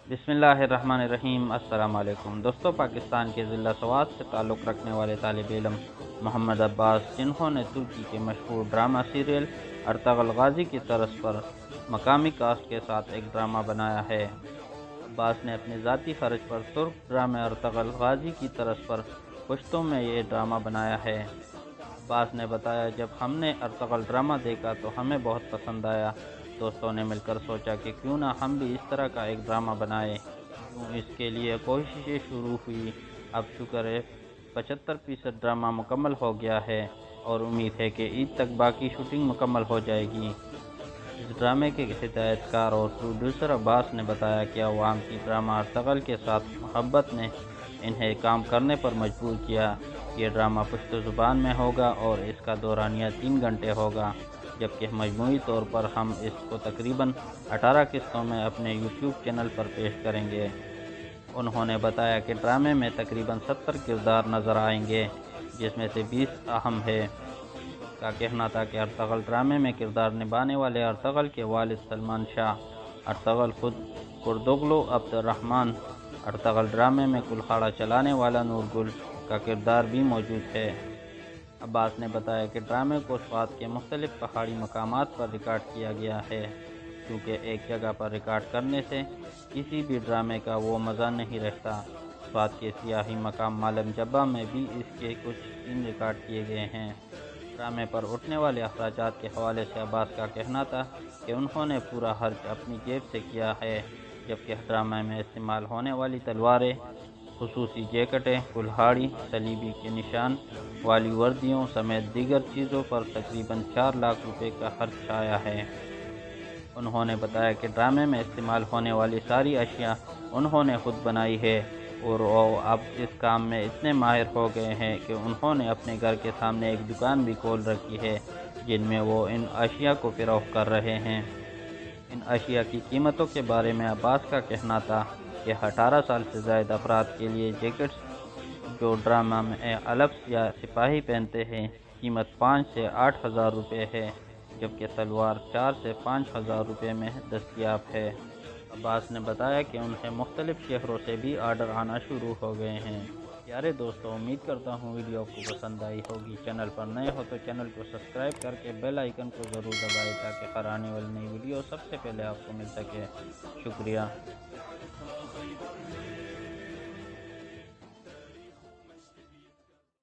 बिस्मिल्लाहिर्रहमानिर्रहीम। अस्सलाम वालेकुम दोस्तों। पाकिस्तान के ज़िला सवात से ताल्लुक़ रखने वाले तालिब इल्म मोहम्मद अब्बास, जिन्होंने तुर्की के मशहूर ड्रामा सीरियल अर्तगल गाज़ी की तर्ज पर मकामी कास्ट के साथ एक ड्रामा बनाया है। अब्बास ने अपने ज़ाती ख़र्च पर तुर्क ड्रामे अर्तगल गाज़ी की तर्ज पर पश्तो में ये ड्रामा बनाया है। अब्बास ने बताया, जब हमने अर्तगल ड्रामा देखा तो हमें बहुत पसंद आया। दोस्तों ने मिलकर सोचा कि क्यों ना हम भी इस तरह का एक ड्रामा बनाएं। इसके लिए कोशिशें शुरू हुई। अब शुक्र है 75% ड्रामा मुकम्मल हो गया है और उम्मीद है कि ईद तक बाकी शूटिंग मुकम्मल हो जाएगी। इस ड्रामे के हिदायतकार और प्रोड्यूसर अब्बास ने बताया कि अवाम की ड्रामा अर्तगल के साथ मोहब्बत ने इन्हें काम करने पर मजबूर किया। ये ड्रामा पश्तो ज़ुबान में होगा और इसका दौरानिया 3 घंटे होगा, जबकि मजमूई तौर पर हम इसको तकरीबन 18 किस्तों में अपने यूट्यूब चैनल पर पेश करेंगे। उन्होंने बताया कि ड्रामे में तकरीबन 70 किरदार नज़र आएंगे, जिसमें से 20 अहम है। का कहना था कि अर्तगल ड्रामे में किरदार निभाने वाले अर्तगल के वालिद सलमान शाह, अर्तगल खुद कुर्दोगलो अब्दुर्रहमान, अर्तगल ड्रामे में कुल्हाड़ा चलाने वाला नूरगुल का किरदार भी मौजूद है। अब्बास ने बताया कि ड्रामे को स्वात के मुख्तलिफ पहाड़ी मकामात पर रिकॉर्ड किया गया है, क्योंकि एक जगह पर रिकॉर्ड करने से किसी भी ड्रामे का वो मज़ा नहीं रहता। स्वात के सियाही मकाम मालम जब्बा में भी इसके कुछ सीन रिकॉर्ड किए गए हैं। ड्रामे पर उठने वाले अखराजात के हवाले से अब्बास का कहना था कि उन्होंने पूरा खर्च अपनी जेब से किया है, जबकि ड्रामे में इस्तेमाल होने वाली तलवारें, खुसूसी जैकेटें, कुल्हाड़ी, सलीबी के निशान वाली वर्दियों समेत दीगर चीज़ों पर तकरीबन 4 लाख रुपए का खर्च आया है। उन्होंने बताया कि ड्रामे में इस्तेमाल होने वाली सारी अशिया उन्होंने खुद बनाई है और वो अब इस काम में इतने माहिर हो गए हैं कि उन्होंने अपने घर के सामने एक दुकान भी खोल रखी है, जिनमें वो इन अशिया को फ़रोख्त कर रहे हैं। इन अशिया की कीमतों के बारे में अब्बास का कहना था कि 18 साल से ज़ायद अफराद के लिए जैकेट्स जो ड्रामा में अलग या सिपाही पहनते हैं, कीमत 5 से 8 हज़ार रुपये है, जबकि सलवार 4 से 5 हज़ार रुपये में दस्तयाब है। अब्बास ने बताया कि उन्हें मुख्तलिफ शहरों से भी आर्डर आना शुरू हो गए हैं। प्यारे दोस्तों, उम्मीद करता हूँ वीडियो आपको पसंद आई होगी। चैनल पर नए हो तो चैनल को सब्सक्राइब करके बेल आइकन को ज़रूर दबाएं, ताकि हर आने वाली नई वीडियो सबसे पहले आपको मिल सके। शुक्रिया।